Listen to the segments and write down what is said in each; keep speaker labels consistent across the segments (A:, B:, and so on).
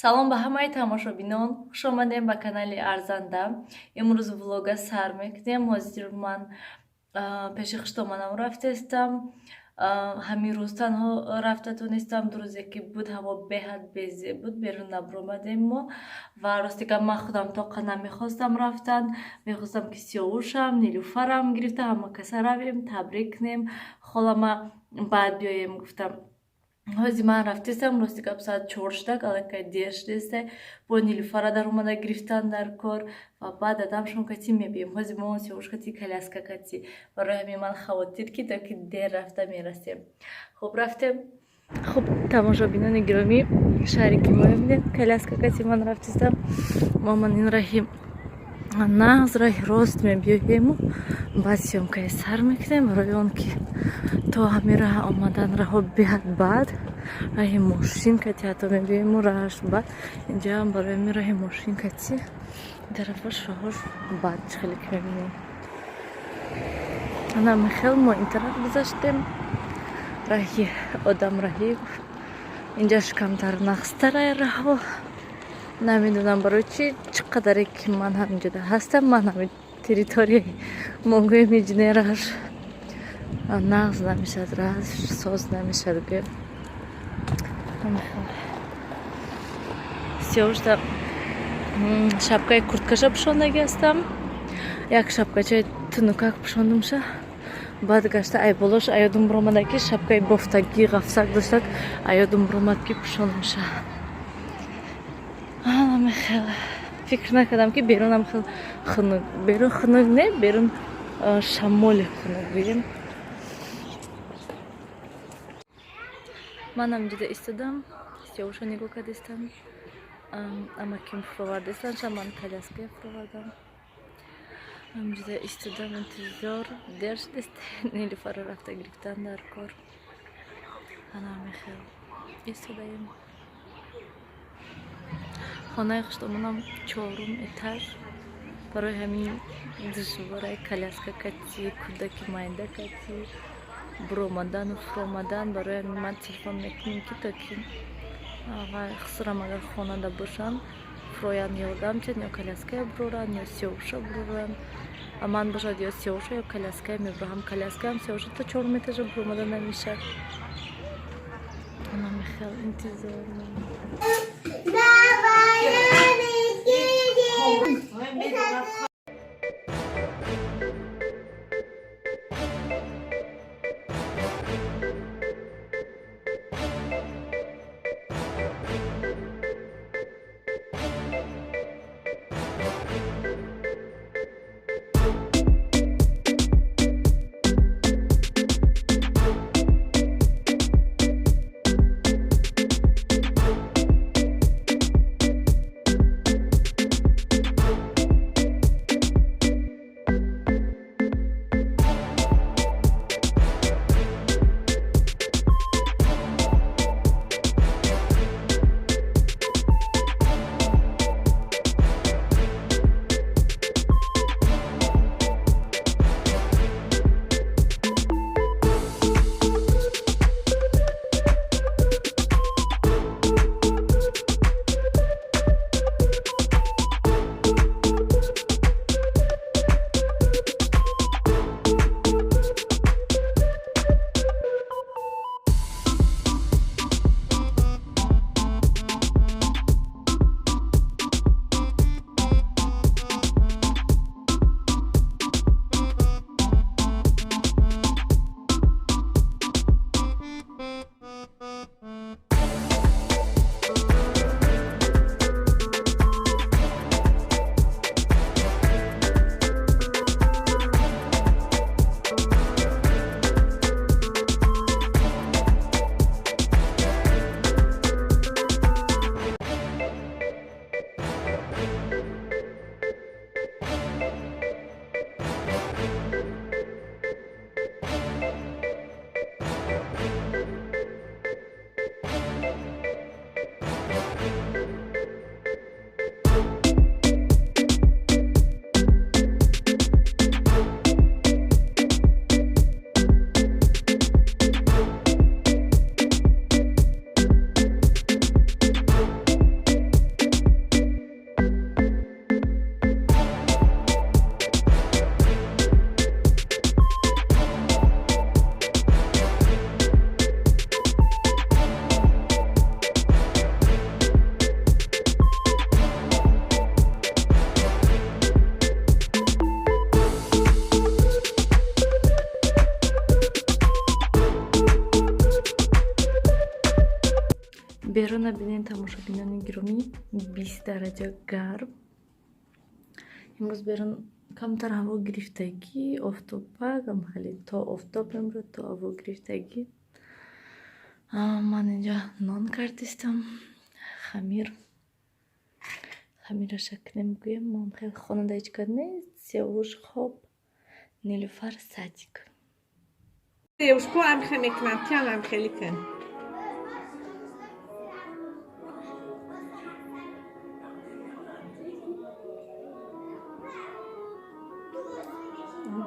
A: салом ба ҳамаи тамошобинон, хуш омадем ба канали Арзанда. Имрӯз влога сар мекунем. ҳозир ман пеши хиштоманам рафтаистам. ҳамин рӯз танҳо рафта тонистам. ду рӯзе ки буд ҳаво беҳад безеб буд, берун набуромадем мо ва ростика ман худам тоқа намехостам рафтан. мехостам ки сиёвушам, нилуфарам гирифта ҳама каса равем, табрик кунем, холама баъд биёем гуфтам. ҳозир ман рафтистам, ростика соат 4 шуда, аллакай дер шудааст. бо нилуфара дар омада гирифтан дар кор ва баъд адамшон кати мебием. ҳозир мо сиёвуш кати коляска кати. барои ҳамин ман хавотир ки то ки дер рафта мерасем. хуб рафтем. хуб тамошобинони гиромӣ, шаҳре ки мо мебинем, коляска кати ман рафтистам. мо ман ин раҳи нағз раҳи рост мебиёему баъд сёмкаи сар мекунем, барои он ки то ҳамин раҳ омадан раҳо беҳад баъд раҳи мошин кати ҳатто мебиёему раҳаш баъд. инҷаам барои ҳамин раҳи мошин кати тарафаш раҳош баъд хеле ки мебинем. ана мехел мо ин тараф гузаштем, раҳи одам раҳи инҷаш камтар нағзтара раҳо. намедонам барои чӣ қадаре ки ман ҳаминҷода ҳастам, ман ҳамин территорияи могӯем иҷне раҳаш нағз намешад, раҳаш соз намешад. гӯем сиёвушта шапкаи курткаша пӯшондаги ҳастам. як шапкачаи тунукак пӯшондумша. баъд гашта ай болош аёдум биромада ки шапкаи бофтагӣ ғафсак доштак, аёдум биромад ки пӯшондумша. хеле фикр накардам ки берунам хел хунук, берун хунук не, берун шамоли хунук гӯем. ман ҳаминҷода истодам, сиёвушо нигоҳ кардистам, амаким фуровардистан, ман коляскаи фуровардам. ҳаминҷода истодам, интизор дер шудааст. нилуфара рафта гирифтан дар кор. ана мехел истодаем. хонаи хиштомонам 4-ум этаж. барои ҳамин душвораи коляска кати, кӯдаки майда кати, биромадану фуромадан. барои ҳамин ман телефон мекунем ки то ки хусурам агар хонада бошанд фуроянд ёрдам чад, ё коляская бироранд, ё сиёвуша бироранд. ман бошад ё сиёвуша ё коляская мебироҳам. коляскаам сиёвуша то 4-ум этажа биромада намешад. ана мехел интизор. берун бинен тамошобинони гиромӣ 20 дараҷа гарм. имрӯз берун камтар ҳаво гирифтагӣ, офтоб пагам ҳали то офтоб мемурад, то ҳаво гирифтагӣ. Ман инҷа нон кардистам, хамира шаклем гӯям. Ман хеле хонандаичка нест. Сиёвуш хоб, нилуфар садик.
B: Девушку амхе мекунам, кам амхели кун.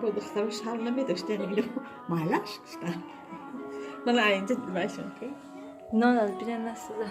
B: با دخترش حال نمیداشتن اینو مالش کشتن. من اینجا باشم که
A: نان از بینه نسازه.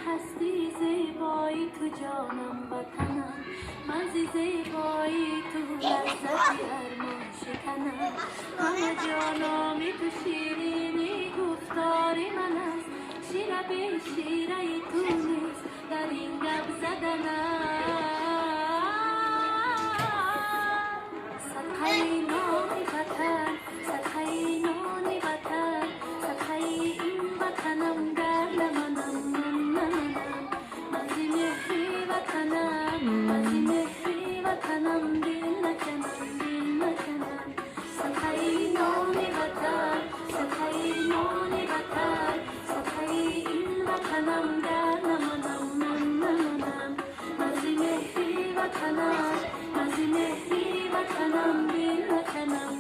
C: هستی زیبایی تو جانم وطنم من زیبایی تو لحظتی ارمان شکنم همه جانامی تو شیرینی گفتاری من است شیره به شیره تو نیست در این گپ زدنم صدقه نانی وطن صدقه نانی وطن صدقه این وطنم گرد منم وطنم دل نکنم صدقه نانی وطن صدقه نانی وطن صدقه این وطنم گرد منم مزی مهری وطنم دل نکنم